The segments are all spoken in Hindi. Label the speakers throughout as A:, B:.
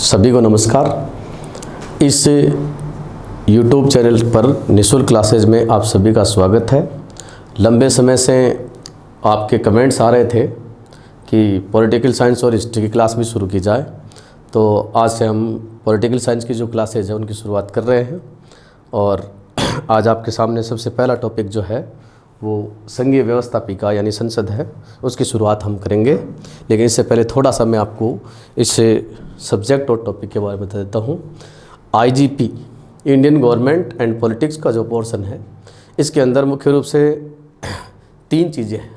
A: सभी को नमस्कार। इस YouTube चैनल पर निःशुल्क क्लासेज में आप सभी का स्वागत है। लंबे समय से आपके कमेंट्स आ रहे थे कि पॉलिटिकल साइंस और हिस्ट्री की क्लास भी शुरू की जाए, तो आज से हम पॉलिटिकल साइंस की जो क्लासेज है उनकी शुरुआत कर रहे हैं। और आज आपके सामने सबसे पहला टॉपिक जो है वो संघीय व्यवस्थापिका यानी संसद है, उसकी शुरुआत हम करेंगे। लेकिन इससे पहले थोड़ा सा मैं आपको इस सब्जेक्ट और टॉपिक के बारे में बता देता हूँ। IGP Indian government and politics का जो पोर्शन है, इसके अंदर मुख्य रूप से तीन चीज़ें हैं।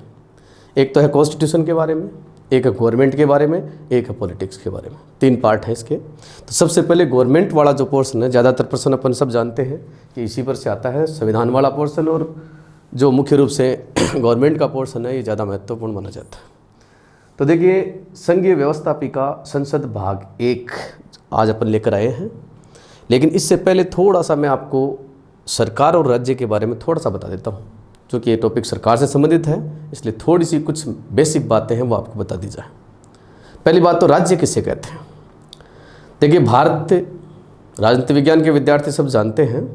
A: एक तो है कॉन्स्टिट्यूशन के बारे में, एक है गवर्नमेंट के बारे में, एक है पॉलिटिक्स के बारे में। तीन पार्ट है इसके। तो सबसे पहले गवर्नमेंट वाला जो पोर्शन है, ज़्यादातर पर्सन अपन सब जानते हैं कि इसी पर से आता है संविधान वाला पोर्शन, और जो मुख्य रूप से गवर्नमेंट का पोर्शन है ये ज़्यादा महत्वपूर्ण माना जाता है। तो देखिए, संघीय व्यवस्थापिका संसद भाग 1 आज अपन लेकर आए हैं। लेकिन इससे पहले थोड़ा सा मैं आपको सरकार और राज्य के बारे में थोड़ा सा बता देता हूँ, क्योंकि ये टॉपिक सरकार से संबंधित है, इसलिए थोड़ी सी कुछ बेसिक बातें हैं वो आपको बता दी जाए। पहली बात तो राज्य किसे कहते हैं। देखिए, भारत राजनीति विज्ञान के विद्यार्थी सब जानते हैं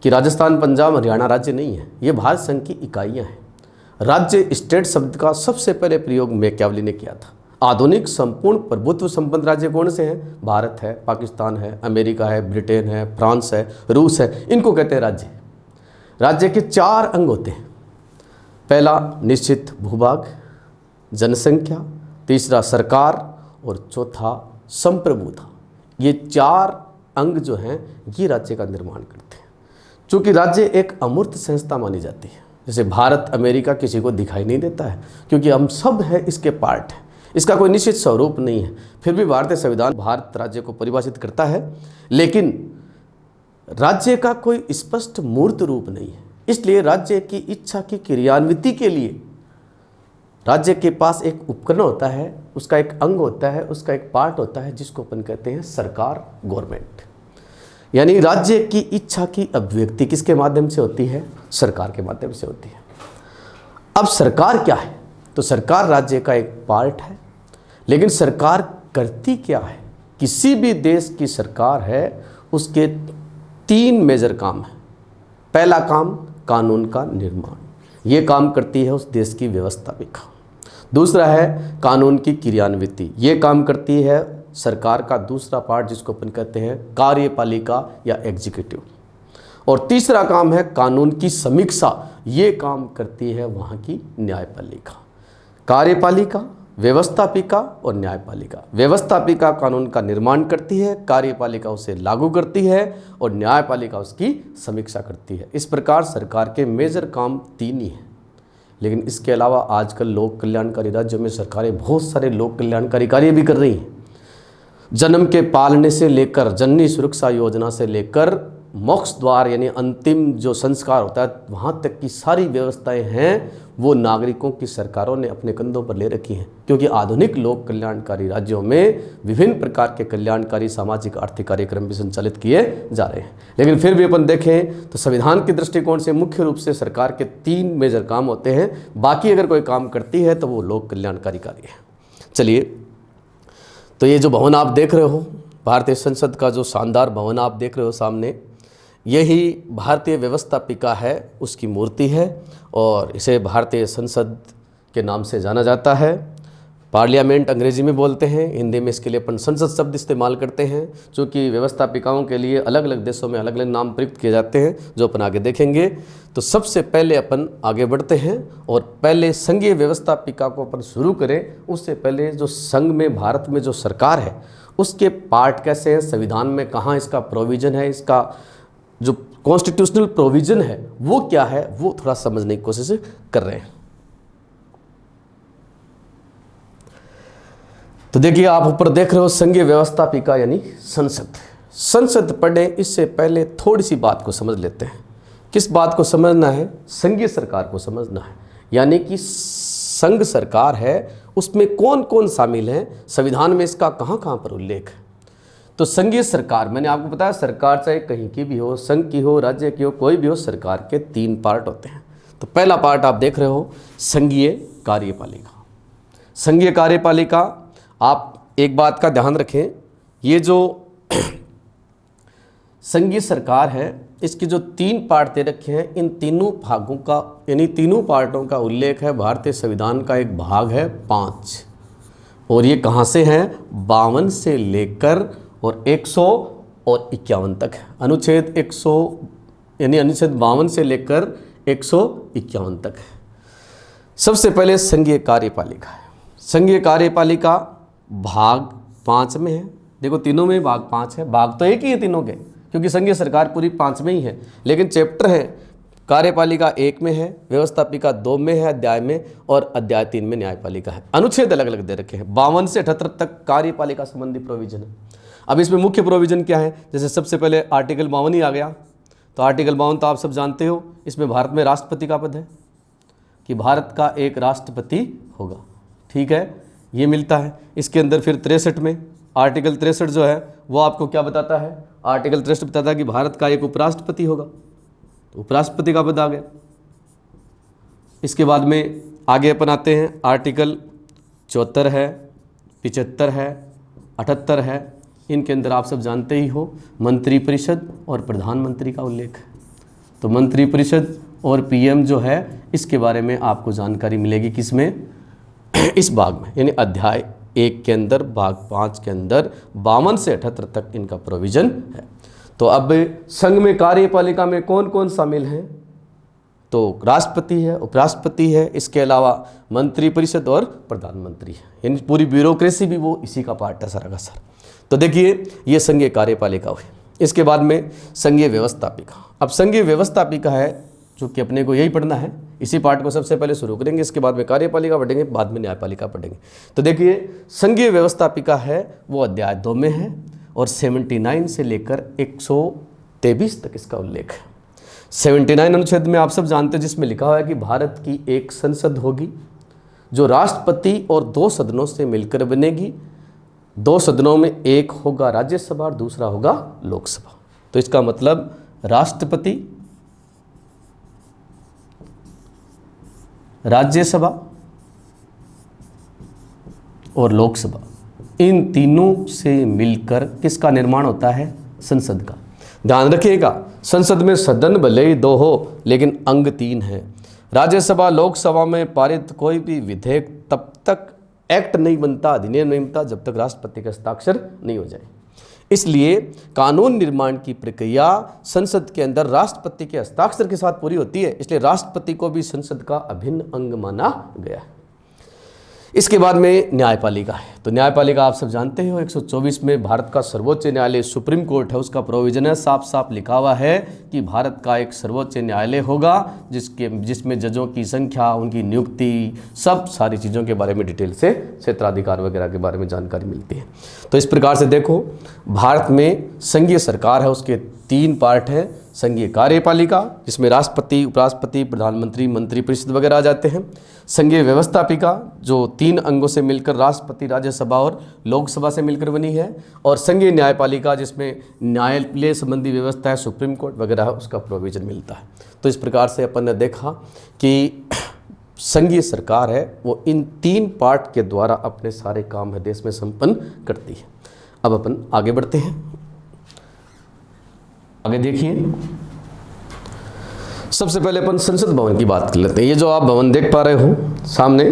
A: कि राजस्थान, पंजाब, हरियाणा राज्य नहीं है, ये भारत संघ की इकाइयाँ हैं। राज्य स्टेट शब्द का सबसे पहले प्रयोग मैकियावेली ने किया था। आधुनिक संपूर्ण प्रभुत्व संपन्न राज्य कौन से हैं? भारत है, पाकिस्तान है, अमेरिका है, ब्रिटेन है, फ्रांस है, रूस है, इनको कहते हैं राज्य। राज्य के 4 अंग होते हैं। पहला निश्चित भूभाग, जनसंख्या, तीसरा सरकार और चौथा संप्रभुता। ये 4 अंग जो हैं ये राज्य का निर्माण करते हैं। चूँकि राज्य एक अमूर्त संस्था मानी जाती है, जैसे भारत, अमेरिका किसी को दिखाई नहीं देता है, क्योंकि हम सब हैं इसके पार्ट हैं। इसका कोई निश्चित स्वरूप नहीं है। फिर भी भारतीय संविधान भारत राज्य को परिभाषित करता है, लेकिन राज्य का कोई स्पष्ट मूर्त रूप नहीं है। इसलिए राज्य की इच्छा की क्रियान्विति के लिए राज्य के पास एक उपकरण होता है, उसका एक अंग होता है, उसका एक पार्ट होता है, जिसको अपन कहते हैं सरकार, गवर्नमेंट। यानी राज्य की इच्छा की अभिव्यक्ति किसके माध्यम से होती है? सरकार के माध्यम से होती है। अब सरकार क्या है? तो सरकार राज्य का एक पार्ट है, लेकिन सरकार करती क्या है? किसी भी देश की सरकार है उसके 3 मेजर काम है। पहला काम कानून का निर्माण, ये काम करती है उस देश की व्यवस्थापिका। दूसरा है कानून की क्रियान्विति, ये काम करती है सरकार का दूसरा पार्ट, जिसको अपन कहते हैं कार्यपालिका या एग्जीक्यूटिव। और तीसरा काम है कानून की समीक्षा, ये काम करती है वहाँ की न्यायपालिका। कार्यपालिका, व्यवस्थापिका और न्यायपालिका। व्यवस्थापिका कानून का निर्माण करती है, कार्यपालिका उसे लागू करती है और न्यायपालिका उसकी समीक्षा करती है। इस प्रकार सरकार के मेजर काम 3 ही हैं। लेकिन इसके अलावा आजकल लोक कल्याणकारी राज्यों में सरकारें बहुत सारे लोक कल्याणकारी कार्य भी कर रही हैं। जन्म के पालने से लेकर, जननी सुरक्षा योजना से लेकर मोक्ष द्वार यानी अंतिम जो संस्कार होता है, वहाँ तक की सारी व्यवस्थाएं हैं वो नागरिकों की सरकारों ने अपने कंधों पर ले रखी हैं। क्योंकि आधुनिक लोक कल्याणकारी राज्यों में विभिन्न प्रकार के कल्याणकारी सामाजिक आर्थिक कार्यक्रम भी संचालित किए जा रहे हैं। लेकिन फिर भी अपन देखें तो संविधान के दृष्टिकोण से मुख्य रूप से सरकार के 3 मेजर काम होते हैं। बाकी अगर कोई काम करती है तो वो लोक कल्याणकारी कार्य है। चलिए, तो ये जो भवन आप देख रहे हो, भारतीय संसद का जो शानदार भवन आप देख रहे हो सामने, यही भारतीय व्यवस्थापिका है, उसकी मूर्ति है और इसे भारतीय संसद के नाम से जाना जाता है। पार्लियामेंट अंग्रेजी में बोलते हैं, हिंदी में इसके लिए अपन संसद शब्द इस्तेमाल करते हैं, क्योंकि व्यवस्थापिकाओं के लिए अलग अलग देशों में अलग अलग नाम प्रयुक्त किए जाते हैं, जो अपन आगे देखेंगे। तो सबसे पहले अपन आगे बढ़ते हैं और पहले संघीय व्यवस्थापिका को अपन शुरू करें, उससे पहले जो संघ में भारत में जो सरकार है उसके पार्ट कैसे हैं, संविधान में कहाँ इसका प्रोविज़न है, इसका जो कॉन्स्टिट्यूशनल प्रोविज़न है वो क्या है, वो थोड़ा समझने की कोशिश कर रहे हैं। तो देखिए, आप ऊपर देख रहे हो संघीय व्यवस्थापिका यानी संसद। संसद पढ़े इससे पहले थोड़ी सी बात को समझ लेते हैं। किस बात को समझना है? संघीय सरकार को समझना है। यानी कि संघ सरकार है, उसमें कौन कौन शामिल हैं, संविधान में इसका कहाँ कहाँ पर उल्लेख है। तो संघीय सरकार, मैंने आपको बताया, सरकार चाहे कहीं की भी हो, संघ की हो, राज्य की हो, कोई भी हो, सरकार के 3 पार्ट होते हैं। तो पहला पार्ट आप देख रहे हो संघीय कार्यपालिका। संघीय कार्यपालिका, आप एक बात का ध्यान रखें ये जो संघीय सरकार है इसके जो 3 पार्ट दे रखे हैं, इन तीनों भागों का यानी तीनों पार्टों का उल्लेख है भारतीय संविधान का एक भाग है 5, और ये कहाँ से हैं? 52 से लेकर और 151 तक है। अनुच्छेद 100 यानी अनुच्छेद 52 से लेकर 151 तक है। सबसे पहले संघीय कार्यपालिका है। संघीय कार्यपालिका भाग 5 में है। देखो तीनों में भाग 5 है, भाग तो एक ही है तीनों के, क्योंकि संघीय सरकार पूरी 5 में ही है, लेकिन चैप्टर है कार्यपालिका 1 में है, व्यवस्थापिका 2 में है अध्याय में, और अध्याय 3 में न्यायपालिका है। अनुच्छेद अलग अलग दे रखे हैं। 52 से 78 तक कार्यपालिका संबंधी प्रोविजन है। अब इसमें मुख्य प्रोविजन क्या है? जैसे सबसे पहले आर्टिकल 52 ही आ गया, तो आर्टिकल 52 तो आप सब जानते हो, इसमें भारत में राष्ट्रपति का पद है कि भारत का एक राष्ट्रपति होगा, ठीक है, ये मिलता है। इसके अंदर फिर 63 में आर्टिकल 63 जो है वो आपको क्या बताता है? आर्टिकल 63 बताता है कि भारत का एक उपराष्ट्रपति होगा, तो उपराष्ट्रपति का पद आ गया। इसके बाद में आगे अपन आते हैं, आर्टिकल 74 है, 75 है, 78 है। इनके अंदर आप सब जानते ही हो मंत्रिपरिषद और प्रधानमंत्री का उल्लेख है। तो मंत्रिपरिषद और पीएम जो है इसके बारे में आपको जानकारी मिलेगी किसमें? इस भाग में, यानी अध्याय 1 के अंदर, भाग 5 के अंदर 52 से 78 तक इनका प्रोविजन है। तो अब संघ में कार्यपालिका में कौन कौन शामिल हैं? तो राष्ट्रपति है, उपराष्ट्रपति है, इसके अलावा मंत्रिपरिषद और प्रधानमंत्री है, यानी पूरी ब्यूरोक्रेसी भी वो इसी का पार्ट है सारा का सारा। तो देखिए ये संघीय कार्यपालिका हुई। इसके बाद में संघीय व्यवस्थापिका। अब संघीय व्यवस्थापिका है जो कि अपने को यही पढ़ना है, इसी पार्ट को सबसे पहले शुरू करेंगे, इसके बाद में कार्यपालिका पढ़ेंगे, बाद में न्यायपालिका पढ़ेंगे। तो देखिए संघीय व्यवस्थापिका है वो अध्याय 2 में है, और 79 से लेकर 123 तक इसका उल्लेख है। 79 अनुच्छेद में आप सब जानते हैं, जिसमें लिखा हुआ है कि भारत की एक संसद होगी जो राष्ट्रपति और 2 सदनों से मिलकर बनेगी। 2 सदनों में एक होगा राज्यसभा और दूसरा होगा लोकसभा। तो इसका मतलब राष्ट्रपति, राज्यसभा और लोकसभा, इन तीनों से मिलकर किसका निर्माण होता है? संसद का। ध्यान रखिएगा, संसद में सदन भले ही 2 हो लेकिन अंग 3 है। राज्यसभा लोकसभा में पारित कोई भी विधेयक तब तक एक्ट नहीं बनता, अधिनियम नहीं बनता, जब तक राष्ट्रपति का हस्ताक्षर नहीं हो जाए। इसलिए कानून निर्माण की प्रक्रिया संसद के अंदर राष्ट्रपति के हस्ताक्षर के साथ पूरी होती है, इसलिए राष्ट्रपति को भी संसद का अभिन्न अंग माना गया है। इसके बाद में न्यायपालिका है। तो न्यायपालिका आप सब जानते हो 124 में भारत का सर्वोच्च न्यायालय सुप्रीम कोर्ट है, उसका प्रोविजन है, साफ साफ लिखा हुआ है कि भारत का एक सर्वोच्च न्यायालय होगा जिसमें जजों की संख्या, उनकी नियुक्ति, सब सारी चीज़ों के बारे में डिटेल से क्षेत्राधिकार वगैरह के बारे में जानकारी मिलती है। तो इस प्रकार से देखो, भारत में संघीय सरकार है, उसके 3 पार्ट हैं। संघीय कार्यपालिका जिसमें राष्ट्रपति, उपराष्ट्रपति, प्रधानमंत्री, मंत्रिपरिषद वगैरह आ जाते हैं। संघीय व्यवस्थापिका जो 3 अंगों से मिलकर राष्ट्रपति, राज्यसभा और लोकसभा से मिलकर बनी है। और संघीय न्यायपालिका जिसमें न्यायालय संबंधी व्यवस्था है, सुप्रीम कोर्ट वगैरह, उसका प्रोविजन मिलता है। तो इस प्रकार से अपन ने देखा कि संघीय सरकार है वो इन 3 पार्ट के द्वारा अपने सारे काम है देश में संपन्न करती है। अब अपन आगे बढ़ते हैं। आगे देखिए, सबसे पहले अपन संसद भवन की बात कर लेते हैं। ये जो आप भवन देख पा रहे हो सामने,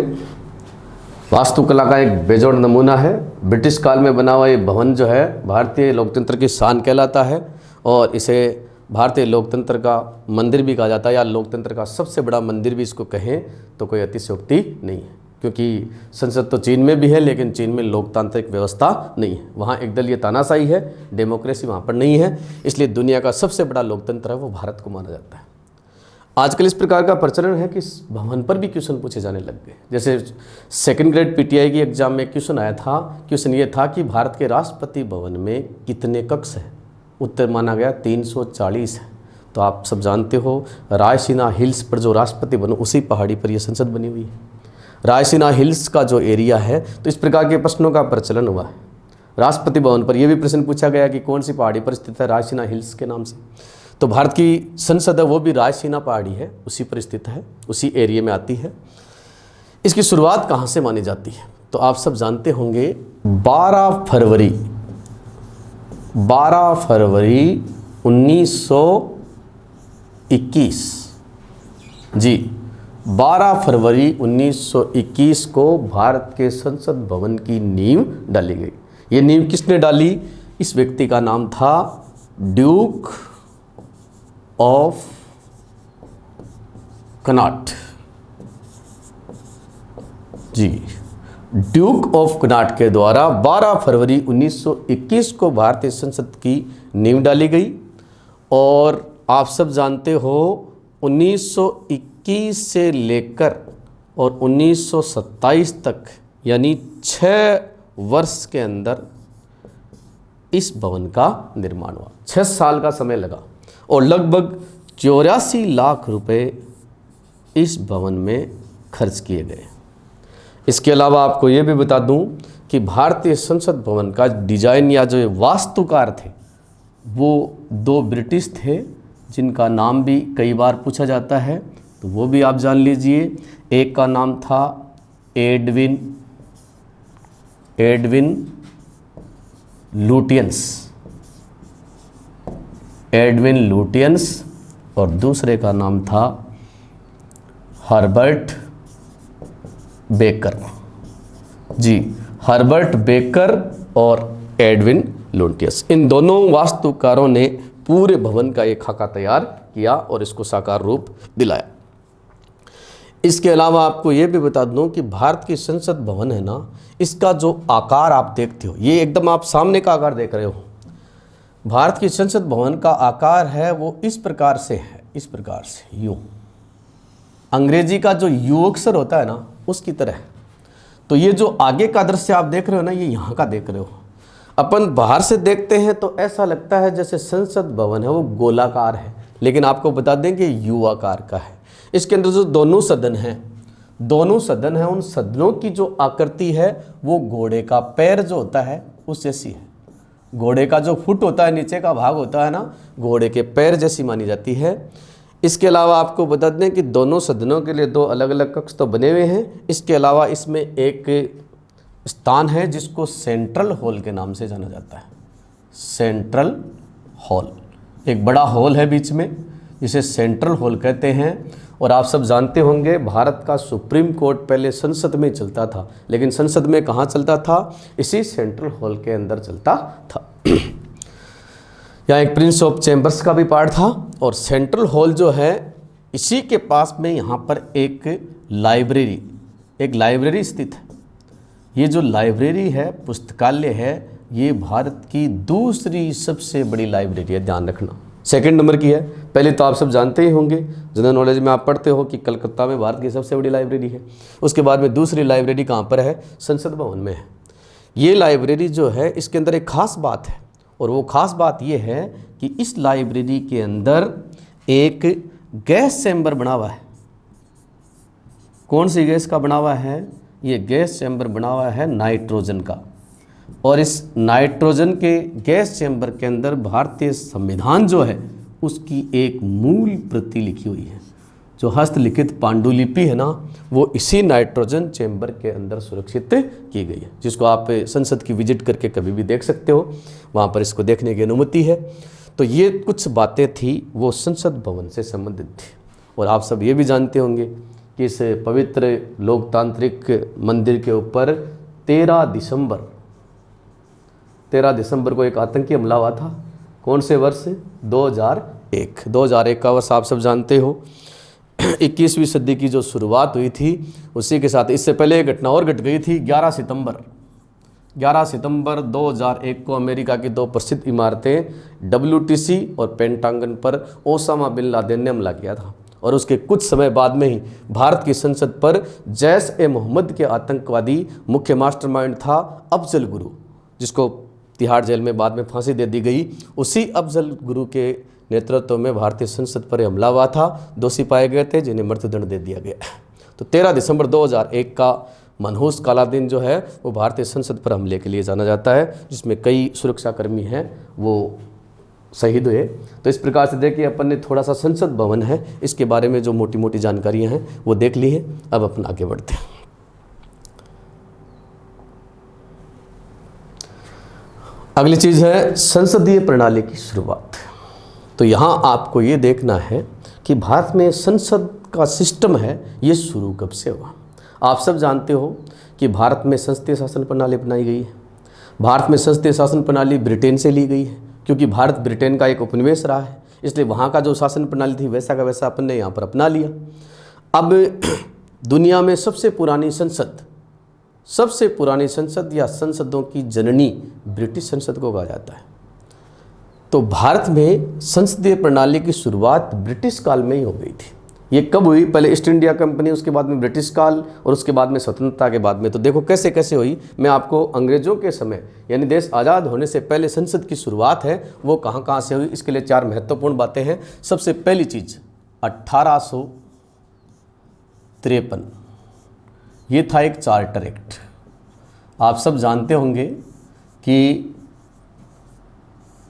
A: वास्तुकला का एक बेजोड़ नमूना है। ब्रिटिश काल में बना हुआ ये भवन जो है भारतीय लोकतंत्र की शान कहलाता है, और इसे भारतीय लोकतंत्र का मंदिर भी कहा जाता है, या लोकतंत्र का सबसे बड़ा मंदिर भी इसको कहें तो कोई अतिशयोक्ति नहीं है, क्योंकि संसद तो चीन में भी है लेकिन चीन में लोकतांत्रिक व्यवस्था नहीं है, वहाँ एक दलीय तानाशाही है, डेमोक्रेसी वहाँ पर नहीं है, इसलिए दुनिया का सबसे बड़ा लोकतंत्र है वो भारत को माना जाता है। आजकल इस प्रकार का प्रचलन है कि इस भवन पर भी क्वेश्चन पूछे जाने लग गए। जैसे 2nd ग्रेड पीटीआई की एग्जाम में क्वेश्चन आया था, क्वेश्चन ये था कि भारत के राष्ट्रपति भवन में कितने कक्ष हैं? उत्तर माना गया 340 है। तो आप सब जानते हो रायसीना हिल्स पर जो राष्ट्रपति भवन, उसी पहाड़ी पर यह संसद बनी हुई है। रायसीना हिल्स का जो एरिया है, तो इस प्रकार के प्रश्नों का प्रचलन हुआ है। राष्ट्रपति भवन पर यह भी प्रश्न पूछा गया कि कौन सी पहाड़ी पर स्थित है? रायसीना हिल्स के नाम से। तो भारत की संसद है वो भी रायसीना पहाड़ी है, उसी पर स्थित है, उसी एरिया में आती है। इसकी शुरुआत कहाँ से मानी जाती है? तो आप सब जानते होंगे 12 फरवरी 12 फरवरी 1921, जी 12 फरवरी 1921 को भारत के संसद भवन की नींव डाली गई। ये नींव किसने डाली? इस व्यक्ति का नाम था ड्यूक ऑफ कनॉट, जी ड्यूक ऑफ कनॉट के द्वारा 12 फरवरी 1921 को भारतीय संसद की नींव डाली गई। और आप सब जानते हो 1921 से लेकर और 1927 तक यानी 6 वर्ष के अंदर इस भवन का निर्माण हुआ। 6 साल का समय लगा और लगभग 84 लाख रुपए इस भवन में खर्च किए गए। इसके अलावा आपको ये भी बता दूं कि भारतीय संसद भवन का डिजाइन या जो वास्तुकार थे वो 2 ब्रिटिश थे, जिनका नाम भी कई बार पूछा जाता है, तो वो भी आप जान लीजिए। एक का नाम था एडविन लुटियंस और दूसरे का नाम था हर्बर्ट बेकर, जी हर्बर्ट बेकर और एडविन लुटियंस। इन दोनों वास्तुकारों ने पूरे भवन का एक खाका तैयार किया और इसको साकार रूप दिलाया। इसके अलावा आपको ये भी बता दूं कि भारत की संसद भवन है ना, इसका जो आकार आप देखते हो, ये एकदम आप सामने का आकार देख रहे हो। भारत की संसद भवन का आकार है वो इस प्रकार से है, इस प्रकार से यूं, अंग्रेजी का जो यू अक्षर होता है ना उसकी तरह। तो ये जो आगे का दृश्य आप देख रहे हो ना, ये यहाँ का देख रहे हो। अपन बाहर से देखते हैं तो ऐसा लगता है जैसे संसद भवन है वो गोलाकार है, लेकिन आपको बता दें कि यू आकार का है। इसके अंदर जो दोनों सदन हैं, उन सदनों की जो आकृति है वो घोड़े का पैर जो होता है उस जैसी है। घोड़े का जो फुट होता है, नीचे का भाग होता है ना, घोड़े के पैर जैसी मानी जाती है। इसके अलावा आपको बता दें कि दोनों सदनों के लिए 2 अलग अलग कक्ष तो बने हुए हैं। इसके अलावा इसमें एक स्थान है जिसको सेंट्रल हॉल के नाम से जाना जाता है। सेंट्रल हॉल, एक बड़ा हॉल है बीच में, जिसे सेंट्रल हॉल कहते हैं। और आप सब जानते होंगे भारत का सुप्रीम कोर्ट पहले संसद में चलता था, लेकिन संसद में कहाँ चलता था? इसी सेंट्रल हॉल के अंदर चलता था। यहाँ एक प्रिंस ऑफ चैम्बर्स का भी पार्ट था। और सेंट्रल हॉल जो है इसी के पास में यहाँ पर एक लाइब्रेरी स्थित है। ये जो लाइब्रेरी है, पुस्तकालय है, ये भारत की दूसरी सबसे बड़ी लाइब्रेरी है, ध्यान रखना। सेकंड नंबर की है। पहले तो आप सब जानते ही होंगे, जनरल नॉलेज में आप पढ़ते हो कि कलकत्ता में भारत की सबसे बड़ी लाइब्रेरी है। उसके बाद में दूसरी लाइब्रेरी कहाँ पर है? संसद भवन में है। ये लाइब्रेरी जो है इसके अंदर एक खास बात है, और वो खास बात ये है कि इस लाइब्रेरी के अंदर एक गैस चैम्बर बना हुआ है। कौन सी गैस का बना हुआ है? ये गैस चैम्बर बना हुआ है नाइट्रोजन का। और इस नाइट्रोजन के गैस चैम्बर के अंदर भारतीय संविधान जो है उसकी एक मूल प्रति लिखी हुई है। जो हस्तलिखित पांडुलिपि है ना, वो इसी नाइट्रोजन चैम्बर के अंदर सुरक्षित की गई है, जिसको आप संसद की विजिट करके कभी भी देख सकते हो, वहाँ पर इसको देखने की अनुमति है। तो ये कुछ बातें थी वो संसद भवन से संबंधित थी। और आप सब ये भी जानते होंगे कि इस पवित्र लोकतांत्रिक मंदिर के ऊपर 13 दिसंबर को एक आतंकी हमला हुआ था। कौन से वर्ष? 2001 का वर्ष आप सब जानते हो। 21वीं सदी की जो शुरुआत हुई थी उसी के साथ इससे पहले एक घटना और घट गई थी। 11 सितंबर 2001 को अमेरिका की 2 प्रसिद्ध इमारतें WTC और पेंटागन पर ओसामा बिन लादेन ने हमला किया था। और उसके कुछ समय बाद में ही भारत की संसद पर जैश-ए-मोहम्मद के आतंकवादी मुख्य मास्टरमाइंड था अफजल गुरु, जिसको तिहाड़ जेल में बाद में फांसी दे दी गई। उसी अफजल गुरु के नेतृत्व में भारतीय संसद पर हमला हुआ था। दोषी पाए गए थे जिन्हें मृत्युदंड दे दिया गया। तो 13 दिसंबर 2001 का मनहूस काला दिन जो है वो भारतीय संसद पर हमले के लिए जाना जाता है, जिसमें कई सुरक्षाकर्मी हैं वो शहीद हुए। तो इस प्रकार से देखिए अपन ने थोड़ा सा संसद भवन है इसके बारे में जो मोटी मोटी जानकारियाँ हैं वो देख ली है। अब अपन आगे बढ़ते हैं। अगली चीज़ है संसदीय प्रणाली की शुरुआत। तो यहाँ आपको ये देखना है कि भारत में संसद का सिस्टम है ये शुरू कब से हुआ। आप सब जानते हो कि भारत में संसदीय शासन प्रणाली बनाई गई है। भारत में संसदीय शासन प्रणाली ब्रिटेन से ली गई है, क्योंकि भारत ब्रिटेन का एक उपनिवेश रहा है, इसलिए वहाँ का जो शासन प्रणाली थी वैसा का वैसा अपन ने यहाँ पर अपना लिया। अब दुनिया में सबसे पुरानी संसद या संसदों की जननी ब्रिटिश संसद को कहा जाता है। तो भारत में संसदीय प्रणाली की शुरुआत ब्रिटिश काल में ही हो गई थी। ये कब हुई? पहले ईस्ट इंडिया कंपनी, उसके बाद में ब्रिटिश काल और उसके बाद में स्वतंत्रता के बाद में। तो देखो कैसे कैसे हुई। मैं आपको अंग्रेजों के समय यानी देश आज़ाद होने से पहले संसद की शुरुआत है वो कहाँ कहाँ से हुई, इसके लिए 4 महत्वपूर्ण बातें हैं। सबसे पहली चीज़ 1853 ये था एक चार्टर एक्ट। आप सब जानते होंगे कि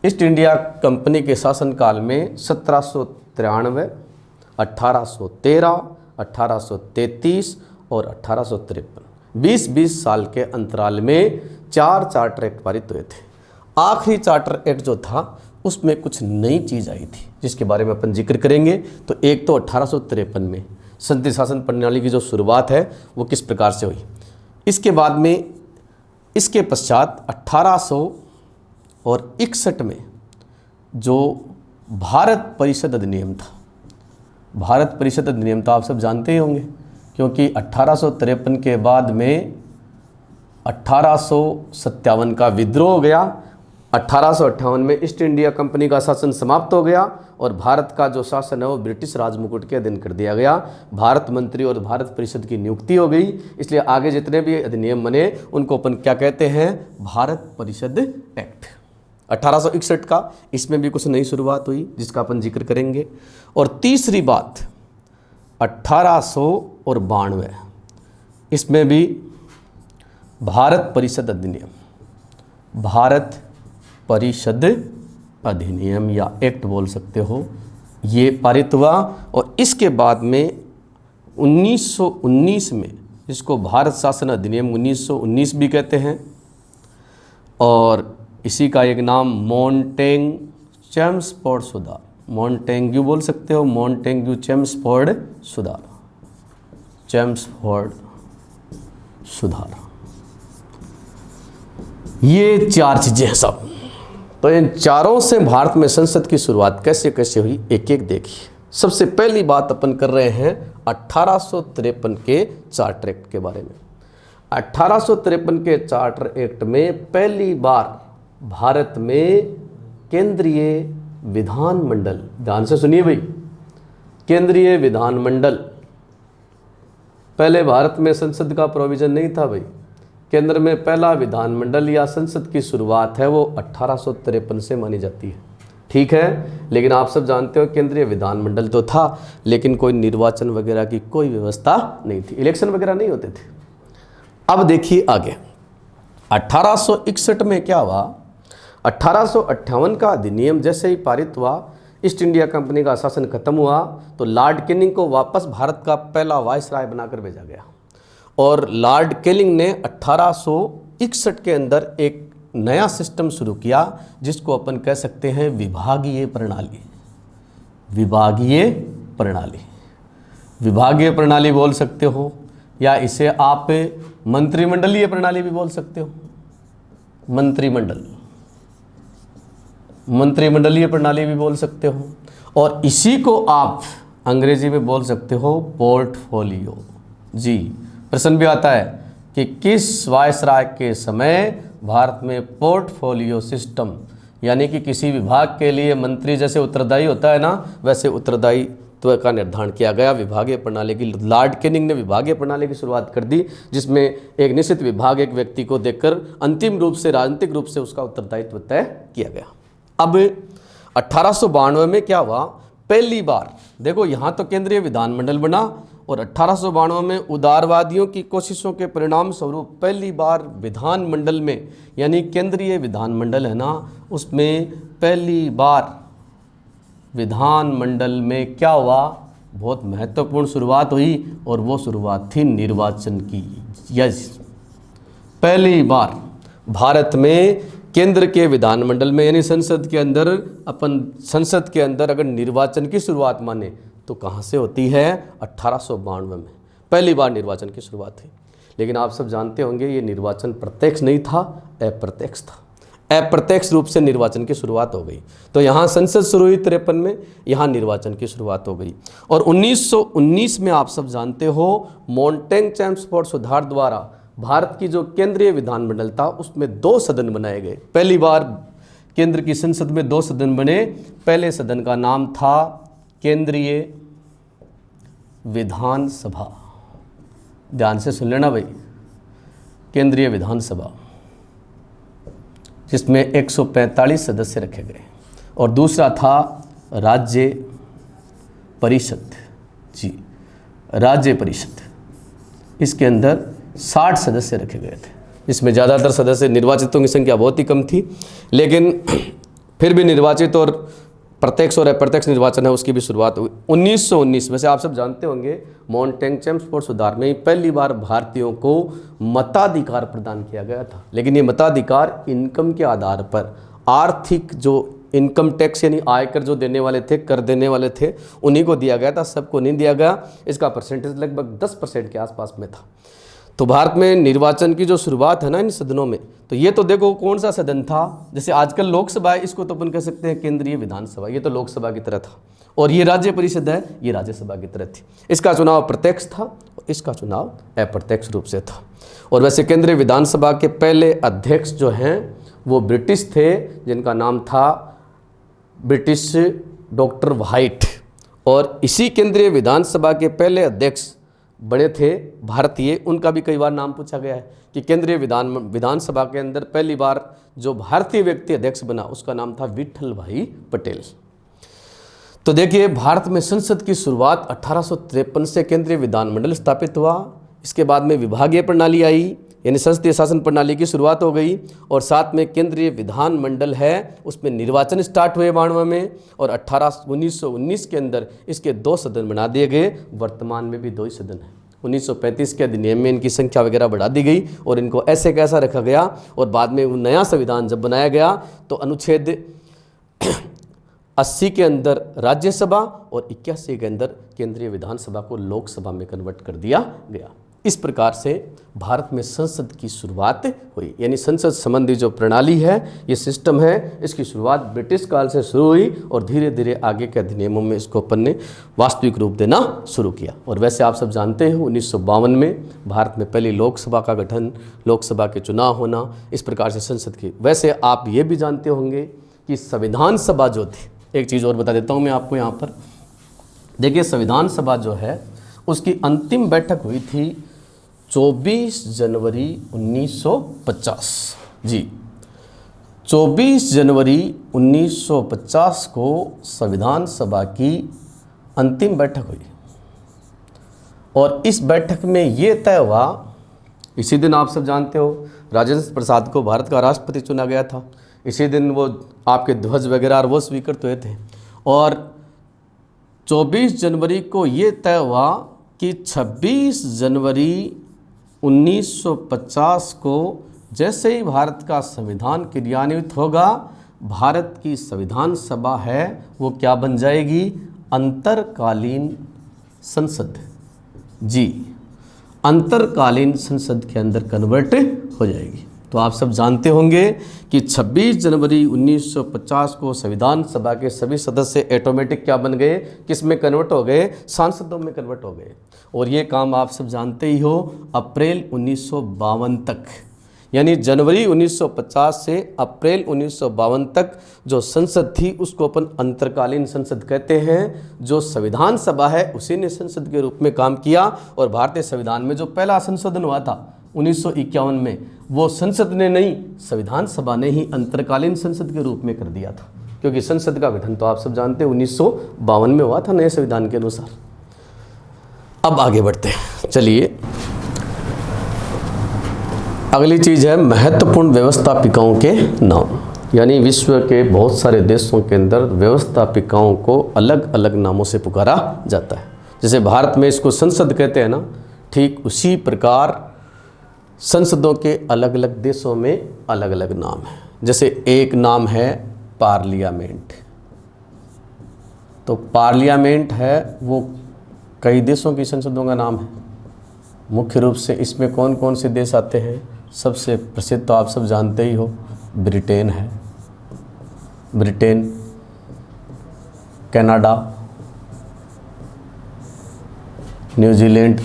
A: ईस्ट इंडिया कंपनी के शासनकाल में 1793, 1813, 1833 और 1853 20-20 साल के अंतराल में 4 चार्टर एक्ट पारित हुए थे। आखिरी चार्टर एक्ट जो था उसमें कुछ नई चीज़ आई थी जिसके बारे में अपन जिक्र करेंगे। तो एक तो 1853 में संसदीय शासन प्रणाली की जो शुरुआत है वो किस प्रकार से हुई। इसके बाद में इसके पश्चात 1861 में जो भारत परिषद अधिनियम था, भारत परिषद अधिनियम तो आप सब जानते ही होंगे, क्योंकि 1853 के बाद में 1857 का विद्रोह हो गया। 1858 में ईस्ट इंडिया कंपनी का शासन समाप्त हो गया और भारत का जो शासन है वो ब्रिटिश राजमुकुट के अधीन कर दिया गया। भारत मंत्री और भारत परिषद की नियुक्ति हो गई। इसलिए आगे जितने भी अधिनियम बने उनको अपन क्या कहते हैं? भारत परिषद एक्ट। 1861 का, इसमें भी कुछ नई शुरुआत हुई जिसका अपन जिक्र करेंगे। और तीसरी बात 1892, इसमें भी भारत परिषद अधिनियम, भारत परिषद अधिनियम या एक्ट बोल सकते हो, ये पारित हुआ। और इसके बाद में 1919 में, जिसको भारत शासन अधिनियम 1919 भी कहते हैं, और इसी का एक नाम मॉन्टेग्यू-चेम्सफोर्ड सुधार, मॉन्टेग्यू बोल सकते हो, मॉन्टेग्यू-चेम्सफोर्ड सुधार, चेम्सफोर्ड सुधार, ये 4 चीज़ें हैं सब। तो इन चारों से भारत में संसद की शुरुआत कैसे कैसे हुई एक एक देखिए। सबसे पहली बात अपन कर रहे हैं 1853 के चार्टर एक्ट के बारे में। 1853 के चार्टर एक्ट में पहली बार भारत में केंद्रीय विधानमंडल, ध्यान से सुनिए भाई, केंद्रीय विधानमंडल, पहले भारत में संसद का प्रोविजन नहीं था भाई। केंद्र में पहला विधानमंडल या संसद की शुरुआत है वो 1853 से मानी जाती है, ठीक है। लेकिन आप सब जानते हो केंद्रीय विधानमंडल तो था लेकिन कोई निर्वाचन वगैरह की कोई व्यवस्था नहीं थी, इलेक्शन वगैरह नहीं होते थे। अब देखिए आगे 1861 में क्या हुआ। 1858 का अधिनियम जैसे ही पारित हुआ, ईस्ट इंडिया कंपनी का शासन खत्म हुआ, तो लॉर्ड कैनिंग को वापस भारत का पहला वायसराय बनाकर भेजा गया। और लॉर्ड कैनिंग ने 1861 के अंदर एक नया सिस्टम शुरू किया जिसको अपन कह सकते हैं विभागीय प्रणाली। विभागीय प्रणाली, विभागीय प्रणाली बोल सकते हो या इसे आप मंत्रिमंडलीय प्रणाली भी बोल सकते हो। मंत्रिमंडल, मंत्रिमंडलीय प्रणाली भी बोल सकते हो। और इसी को आप अंग्रेजी में बोल सकते हो पोर्टफोलियो। जी, प्रश्न भी आता है कि किस वायसराय के समय भारत में पोर्टफोलियो सिस्टम, यानी कि किसी विभाग के लिए मंत्री जैसे उत्तरदायी होता है ना, वैसे उत्तरदायित्व का निर्धारण किया गया। विभागीय प्रणाली की लॉर्ड कैनिंग ने विभागीय प्रणाली की शुरुआत कर दी, जिसमें एक निश्चित विभाग एक व्यक्ति को देकर अंतिम रूप से राजनीतिक रूप से उसका उत्तरदायित्व तय किया गया। अब 1892 में क्या हुआ, पहली बार देखो यहाँ तो केंद्रीय विधानमंडल बना और 1892 में उदारवादियों की कोशिशों के परिणाम स्वरूप पहली बार विधानमंडल में, यानी केंद्रीय विधानमंडल है ना, उसमें पहली बार विधानमंडल में क्या हुआ, बहुत महत्वपूर्ण शुरुआत हुई और वो शुरुआत थी निर्वाचन की। यस, पहली बार भारत में केंद्र के विधानमंडल में यानी संसद के अंदर, अपन संसद के अंदर अगर निर्वाचन की शुरुआत माने तो कहाँ से होती है? 1892 में पहली बार निर्वाचन की शुरुआत हुई। लेकिन आप सब जानते होंगे ये निर्वाचन प्रत्यक्ष नहीं था, अप्रत्यक्ष था। अप्रत्यक्ष रूप से निर्वाचन की शुरुआत हो गई। तो यहाँ संसद शुरू हुई 53 में, यहाँ निर्वाचन की शुरुआत हो गई। और 1919 में आप सब जानते हो मॉन्टेग चेम्सफोर्ड सुधार द्वारा भारत की जो केंद्रीय विधानमंडल था उसमें 2 सदन बनाए गए। पहली बार केंद्र की संसद में 2 सदन बने। पहले सदन का नाम था केंद्रीय विधानसभा। ध्यान से सुन लेना भाई, केंद्रीय विधानसभा, जिसमें 145 सदस्य रखे गए। और दूसरा था राज्य परिषद। जी, राज्य परिषद, इसके अंदर 60 सदस्य रखे गए थे, जिसमें ज़्यादातर सदस्य, निर्वाचितों की संख्या बहुत ही कम थी, लेकिन फिर भी निर्वाचित और प्रत्यक्ष और अप्रत्यक्ष निर्वाचन है उसकी भी शुरुआत हुई 1919। वैसे आप सब जानते होंगे मॉन्टेग चेम्सफोर्ड सुधार में पहली बार भारतीयों को मताधिकार प्रदान किया गया था। लेकिन ये मताधिकार इनकम के आधार पर, आर्थिक जो इनकम टैक्स यानी आयकर जो देने वाले थे, कर देने वाले थे, उन्हीं को दिया गया था, सबको नहीं दिया गया। इसका परसेंटेज लगभग 10% के आसपास में था। तो भारत में निर्वाचन की जो शुरुआत है ना इन सदनों में, तो ये तो देखो कौन सा सदन था, जैसे आजकल लोकसभा है, इसको तो अपन कह सकते हैं केंद्रीय विधानसभा, ये तो लोकसभा की तरह था। और ये राज्य परिषद है, ये राज्यसभा की तरह थी। इसका चुनाव प्रत्यक्ष था और इसका चुनाव अप्रत्यक्ष रूप से था। और वैसे केंद्रीय विधानसभा के पहले अध्यक्ष जो हैं वो ब्रिटिश थे, जिनका नाम था ब्रिटिश डॉक्टर व्हाइट। और इसी केंद्रीय विधानसभा के पहले अध्यक्ष बड़े थे भारतीय, उनका भी कई बार नाम पूछा गया है कि केंद्रीय विधानसभा के अंदर पहली बार जो भारतीय व्यक्ति अध्यक्ष बना उसका नाम था विठल भाई पटेल। तो देखिए भारत में संसद की शुरुआत 1853 से केंद्रीय विधानमंडल स्थापित हुआ। इसके बाद में विभागीय प्रणाली आई, यानी संसदीय शासन प्रणाली की शुरुआत हो गई। और साथ में केंद्रीय विधानमंडल है उसमें निर्वाचन स्टार्ट हुए 92 में। और 1919 के अंदर इसके 2 सदन बना दिए गए। वर्तमान में भी 2 ही सदन हैं। 1935 के अधिनियम में इनकी संख्या वगैरह बढ़ा दी गई और इनको ऐसे कैसा रखा गया। और बाद में नया संविधान जब बनाया गया तो अनुच्छेद 80 के अंदर राज्यसभा और 81 के अंदर केंद्रीय विधानसभा को लोकसभा में कन्वर्ट कर दिया गया। इस प्रकार से भारत में संसद की शुरुआत हुई, यानी संसद संबंधी जो प्रणाली है, ये सिस्टम है, इसकी शुरुआत ब्रिटिश काल से शुरू हुई और धीरे धीरे आगे के अधिनियमों में इसको अपन ने वास्तविक रूप देना शुरू किया। और वैसे आप सब जानते हैं 1952 में भारत में पहली लोकसभा का गठन, लोकसभा के चुनाव होना, इस प्रकार से संसद की। वैसे आप ये भी जानते होंगे कि संविधान सभा जो थी, एक चीज़ और बता देता हूँ मैं आपको यहाँ पर, देखिए संविधान सभा जो है उसकी अंतिम बैठक हुई थी 24 जनवरी 1950। जी, 24 जनवरी 1950 को संविधान सभा की अंतिम बैठक हुई। और इस बैठक में ये तय हुआ, इसी दिन आप सब जानते हो राजेंद्र प्रसाद को भारत का राष्ट्रपति चुना गया था। इसी दिन वो आपके ध्वज वगैरह और वो स्वीकृत हुए थे। और 24 जनवरी को ये तय हुआ कि 26 जनवरी 1950 को जैसे ही भारत का संविधान क्रियान्वित होगा, भारत की संविधान सभा है वो क्या बन जाएगी? अंतरकालीन संसद। जी, अंतरकालीन संसद के अंदर कन्वर्ट हो जाएगी। तो आप सब जानते होंगे कि 26 जनवरी 1950 को संविधान सभा के सभी सदस्य ऑटोमेटिक क्या बन गए? किस में कन्वर्ट हो गए? सांसदों में कन्वर्ट हो गए। और ये काम आप सब जानते ही हो अप्रैल 1952 तक, यानी जनवरी 1950 से अप्रैल 1952 तक जो संसद थी उसको अपन अंतरकालीन संसद कहते हैं। जो संविधान सभा है उसी ने संसद के रूप में काम किया। और भारतीय संविधान में जो पहला संशोधन हुआ था 1951 में, वो संसद ने नहीं, संविधान सभा ने ही अंतरकालीन संसद के रूप में कर दिया था। क्योंकि संसद का गठन तो आप सब जानते हैं 1952 में हुआ था नए संविधान के अनुसार। अब आगे बढ़ते हैं, चलिए अगली चीज़ है महत्वपूर्ण व्यवस्थापिकाओं के नाम। यानी विश्व के बहुत सारे देशों के अंदर व्यवस्थापिकाओं को अलग अलग नामों से पुकारा जाता है। जैसे भारत में इसको संसद कहते हैं ना, ठीक उसी प्रकार संसदों के अलग अलग देशों में अलग अलग नाम हैं। जैसे एक नाम है पार्लियामेंट, तो पार्लियामेंट है वो कई देशों की संसदों का नाम है। मुख्य रूप से इसमें कौन कौन से देश आते हैं? सबसे प्रसिद्ध तो आप सब जानते ही हो, ब्रिटेन है, ब्रिटेन, कनाडा, न्यूजीलैंड,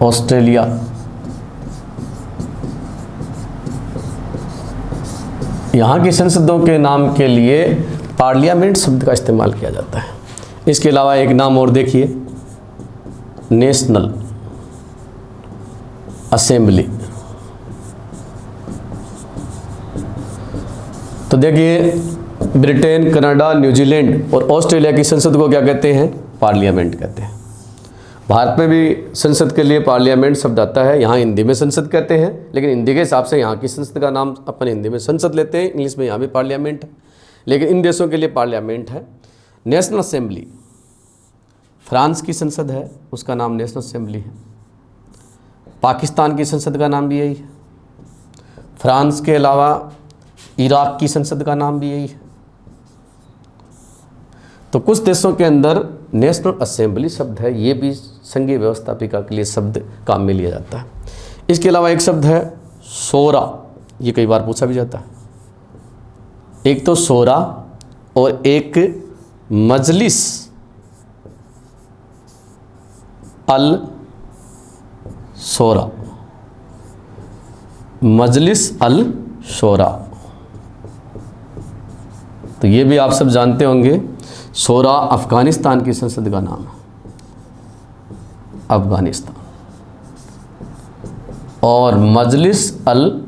A: ऑस्ट्रेलिया, यहाँ की संसदों के नाम के लिए पार्लियामेंट शब्द का इस्तेमाल किया जाता है। इसके अलावा एक नाम और देखिए, नेशनल असेंबली। तो देखिए, ब्रिटेन, कनाडा, न्यूजीलैंड और ऑस्ट्रेलिया की संसद को क्या कहते हैं? पार्लियामेंट कहते हैं। भारत में भी संसद के लिए पार्लियामेंट शब्द आता है। यहाँ हिंदी में संसद कहते हैं, लेकिन हिंदी के हिसाब से यहाँ की संसद का नाम अपन हिंदी में संसद लेते हैं, इंग्लिश में यहाँ भी पार्लियामेंट है, लेकिन इन देशों के लिए पार्लियामेंट है। नेशनल असेंबली, फ्रांस की संसद है, उसका नाम नेशनल असेंबली है। पाकिस्तान की संसद का नाम भी यही है। फ्रांस के अलावा इराक की संसद का नाम भी यही है। तो कुछ देशों के अंदर नेशनल असेंबली शब्द है, ये भी संघीय व्यवस्थापिका के लिए शब्द काम में लिया जाता है। इसके अलावा एक शब्द है शोरा, ये कई बार पूछा भी जाता है। एक तो शोरा और एक मजलिस अल शोरा, मजलिस अल शोरा, तो ये भी आप सब जानते होंगे। शोरा अफगानिस्तान की संसद का नाम है, अफगानिस्तान। और मजलिस अल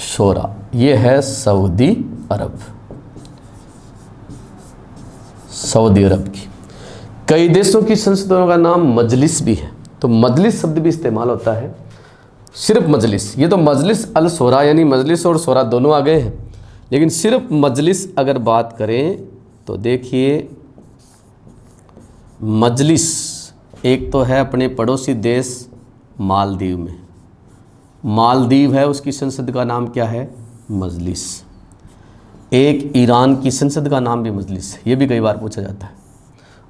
A: शोरा ये है सऊदी अरब, सऊदी अरब की। कई देशों की संसदों का नाम मजलिस भी है, तो मजलिस शब्द भी इस्तेमाल होता है। सिर्फ मजलिस, ये तो मजलिस अल शोरा यानी मजलिस और शोरा दोनों आ गए हैं, लेकिन सिर्फ मजलिस अगर बात करें तो देखिए, मजलिस एक तो है अपने पड़ोसी देश मालदीव में, मालदीव है, उसकी संसद का नाम क्या है? मजलिस। एक ईरान की संसद का नाम भी मजलिस है, ये भी कई बार पूछा जाता है।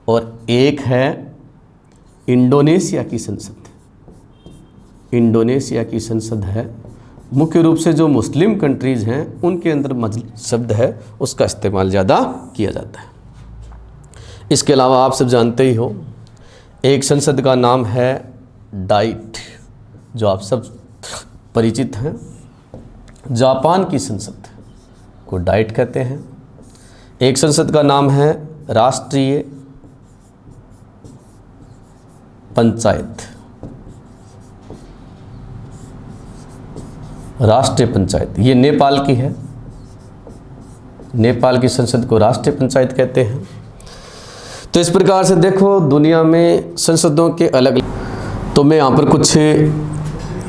A: और एक है इंडोनेशिया की संसद, इंडोनेशिया की संसद है। मुख्य रूप से जो मुस्लिम कंट्रीज़ हैं उनके अंदर मजलिस शब्द है, उसका इस्तेमाल ज़्यादा किया जाता है। इसके अलावा आप सब जानते ही हो, एक संसद का नाम है डाइट, जो आप सब परिचित हैं। जापान की संसद को डाइट कहते हैं। एक संसद का नाम है राष्ट्रीय पंचायत, राष्ट्रीय पंचायत, ये नेपाल की है। नेपाल की संसद को राष्ट्रीय पंचायत कहते हैं। तो इस प्रकार से देखो, दुनिया में संसदों के अलग, तो मैं यहाँ पर कुछ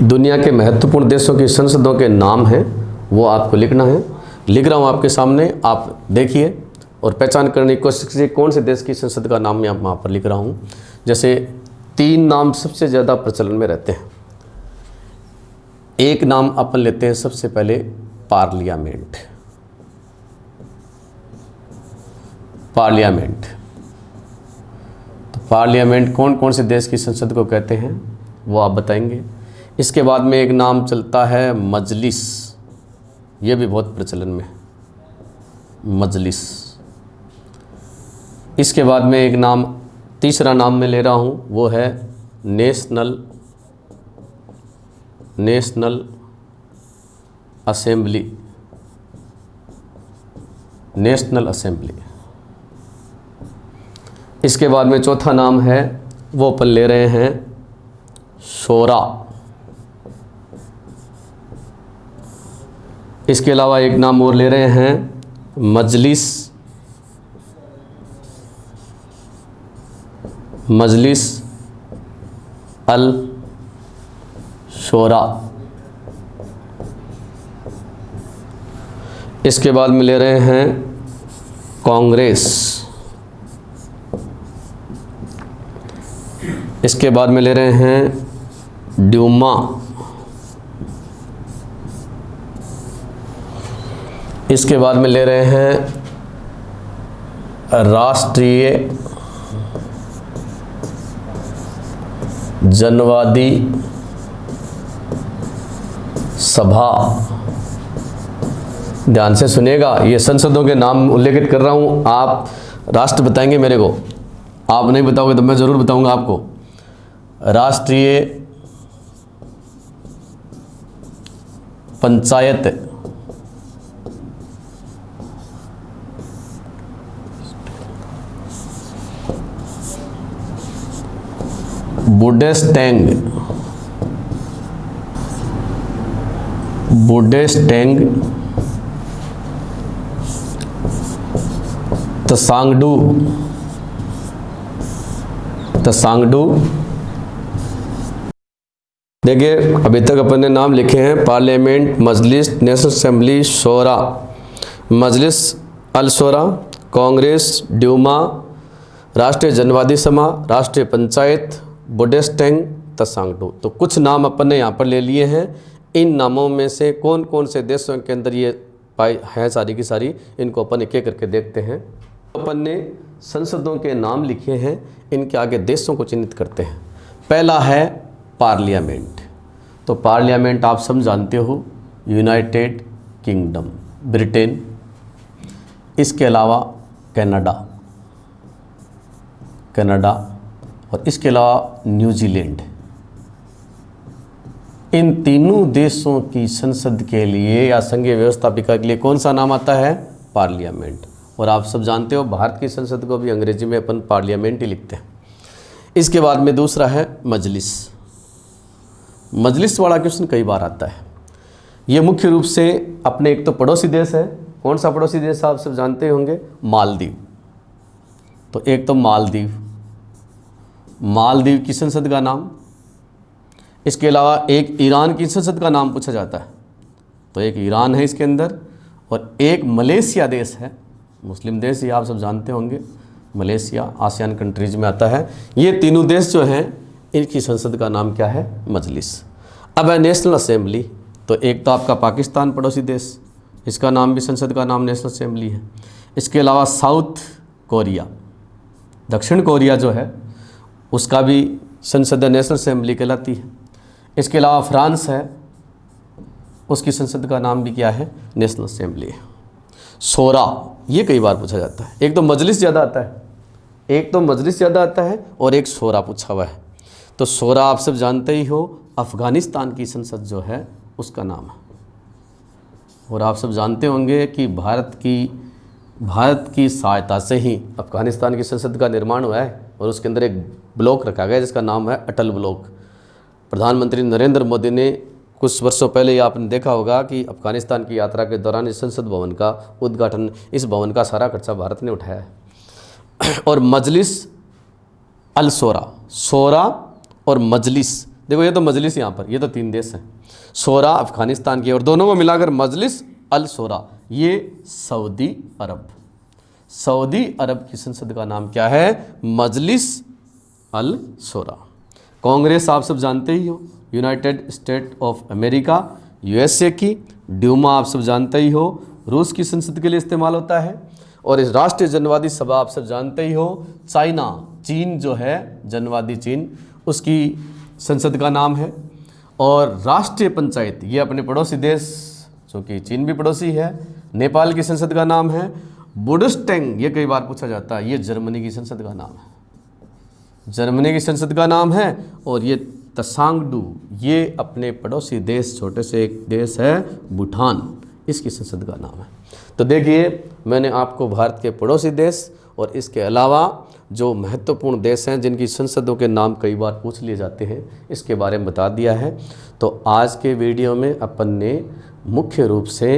A: दुनिया के महत्वपूर्ण देशों की संसदों के नाम हैं, वो आपको लिखना है। लिख रहा हूँ आपके सामने, आप देखिए और पहचान करने की कोशिश कीजिए कौन से देश की संसद का नाम मैं वहाँ पर लिख रहा हूँ। जैसे 3 नाम सबसे ज़्यादा प्रचलन में रहते हैं। एक नाम अपन लेते हैं सबसे पहले, पार्लियामेंट, पार्लियामेंट। तो पार्लियामेंट कौन कौन से देश की संसद को कहते हैं वो आप बताएंगे। इसके बाद में एक नाम चलता है मजलिस, ये भी बहुत प्रचलन में, मजलिस। इसके बाद में एक नाम, तीसरा नाम मैं ले रहा हूँ, वो है नेशनल असेंबली, नेशनल असेंबली। इसके बाद में चौथा नाम है, वो अपन ले रहे हैं शोरा। इसके अलावा एक नाम और ले रहे हैं मजलिस, मजलिस अल शोरा। इसके बाद में ले रहे हैं कांग्रेस। इसके बाद में ले रहे हैं ड्यूमा। इसके बाद में ले रहे हैं राष्ट्रीय जनवादी सभा। ध्यान से सुनिएगा, ये संसदों के नाम उल्लेखित कर रहा हूं। आप राष्ट्र बताएंगे मेरे को, आप नहीं बताओगे तो मैं जरूर बताऊंगा आपको। राष्ट्रीय पंचायत बुडेस्टैंग, बुडेस्टैंग तसांगडू, तसांगडू। देखिए अभी तक अपन ने नाम लिखे हैं पार्लियामेंट, मजलिस, नेशनल असेंबली, शोरा, मजलिस अल शोरा, कांग्रेस, ड्यूमा, राष्ट्रीय जनवादी सभा, राष्ट्रीय पंचायत, बुडेस्टैंग, तसांगडू। तो कुछ नाम अपन ने यहाँ पर ले लिए हैं। इन नामों में से कौन कौन से देशों के अंदर ये पाई है सारी की सारी, इनको अपन एक एक करके देखते हैं। अपन ने संसदों के नाम लिखे हैं, इनके आगे देशों को चिन्हित करते हैं। पहला है पार्लियामेंट। तो पार्लियामेंट आप सब जानते हो, यूनाइटेड किंगडम, ब्रिटेन। इसके अलावा कनाडा, कनाडा, और इसके अलावा न्यूजीलैंड। इन तीनों देशों की संसद के लिए या संघीय व्यवस्थापिका के लिए कौन सा नाम आता है? पार्लियामेंट। और आप सब जानते हो भारत की संसद को भी अंग्रेजी में अपन पार्लियामेंट ही लिखते हैं। इसके बाद में दूसरा है मजलिस। मजलिस वाला क्वेश्चन कई बार आता है। ये मुख्य रूप से अपने एक तो पड़ोसी देश है। कौन सा पड़ोसी देश आप सब जानते होंगे? मालदीव। तो एक तो मालदीव, मालदीव की संसद का नाम। इसके अलावा एक ईरान की संसद का नाम पूछा जाता है, तो एक ईरान है इसके अंदर। और एक मलेशिया देश है, मुस्लिम देश, ये आप सब जानते होंगे, मलेशिया आसियान कंट्रीज में आता है। ये तीनों देश जो हैं इनकी संसद का नाम क्या है? मजलिस। अब है नेशनल असेंबली। तो एक तो आपका पाकिस्तान पड़ोसी देश, इसका नाम भी संसद का नाम नेशनल असेंबली है। इसके अलावा साउथ कोरिया, दक्षिण कोरिया जो है उसका भी संसद नेशनल असेंबली कहलाती है। इसके अलावा फ्रांस है, उसकी संसद का नाम भी क्या है? नेशनल असेंबली है। शोरा, ये कई बार पूछा जाता है। एक तो मजलिस ज़्यादा आता है, एक तो मजलिस ज़्यादा आता है और एक शोरा पूछा हुआ है। तो शोरा आप सब जानते ही हो, अफ़गानिस्तान की संसद जो है उसका नाम है। और आप सब जानते होंगे कि भारत की सहायता से ही अफ़गानिस्तान की संसद का निर्माण हुआ है और उसके अंदर एक ब्लॉक रखा गया जिसका नाम है अटल ब्लॉक। प्रधानमंत्री नरेंद्र मोदी ने कुछ वर्षों पहले ही आपने देखा होगा कि अफ़गानिस्तान की यात्रा के दौरान इस संसद भवन का उद्घाटन, इस भवन का सारा खर्चा भारत ने उठाया है। और मजलिस अल शोरा, शोरा और मजलिस, देखो ये तो मजलिस यहाँ पर, ये तो तीन देश हैं। शोरा अफ़गानिस्तान की और दोनों को मिलाकर मजलिस अल शोरा, ये सऊदी अरब। सऊदी अरब की संसद का नाम क्या है? मजलिस अल शोरा। कांग्रेस आप सब जानते ही हो, United state of America, USA की। ड्यूमा आप सब जानते ही हो, रूस की संसद के लिए इस्तेमाल होता है। और इस राष्ट्रीय जनवादी सभा आप सब जानते ही हो, चाइना, चीन जो है, जनवादी चीन, उसकी संसद का नाम है। और राष्ट्रीय पंचायत, ये अपने पड़ोसी देश जो कि चीन भी पड़ोसी है, नेपाल की संसद का नाम है। बुडेस्टैंग, ये कई बार पूछा जाता है, ये जर्मनी की संसद का नाम है, जर्मनी की संसद का नाम है। और ये तसांगडू, ये अपने पड़ोसी देश, छोटे से एक देश है भूटान, इसकी संसद का नाम है। तो देखिए मैंने आपको भारत के पड़ोसी देश और इसके अलावा जो महत्वपूर्ण देश हैं जिनकी संसदों के नाम कई बार पूछ लिए जाते हैं, इसके बारे में बता दिया है। तो आज के वीडियो में अपन ने मुख्य रूप से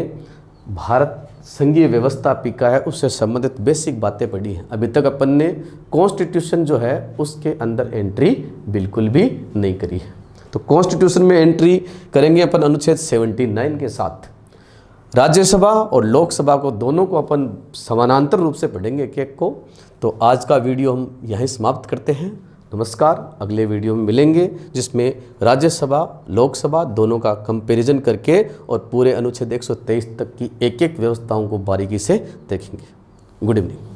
A: भारत संघीय व्यवस्थापिका है उससे संबंधित बेसिक बातें पढ़ी हैं। अभी तक अपन ने कॉन्स्टिट्यूशन जो है उसके अंदर एंट्री बिल्कुल भी नहीं करी है। तो कॉन्स्टिट्यूशन में एंट्री करेंगे अपन अनुच्छेद 79 के साथ। राज्यसभा और लोकसभा को दोनों को अपन समानांतर रूप से पढ़ेंगे एक एक को। तो आज का वीडियो हम यहीं समाप्त करते हैं। नमस्कार। अगले वीडियो में मिलेंगे जिसमें राज्यसभा लोकसभा दोनों का कंपैरिजन करके और पूरे अनुच्छेद 123 तक की एक एक व्यवस्थाओं को बारीकी से देखेंगे। Good evening.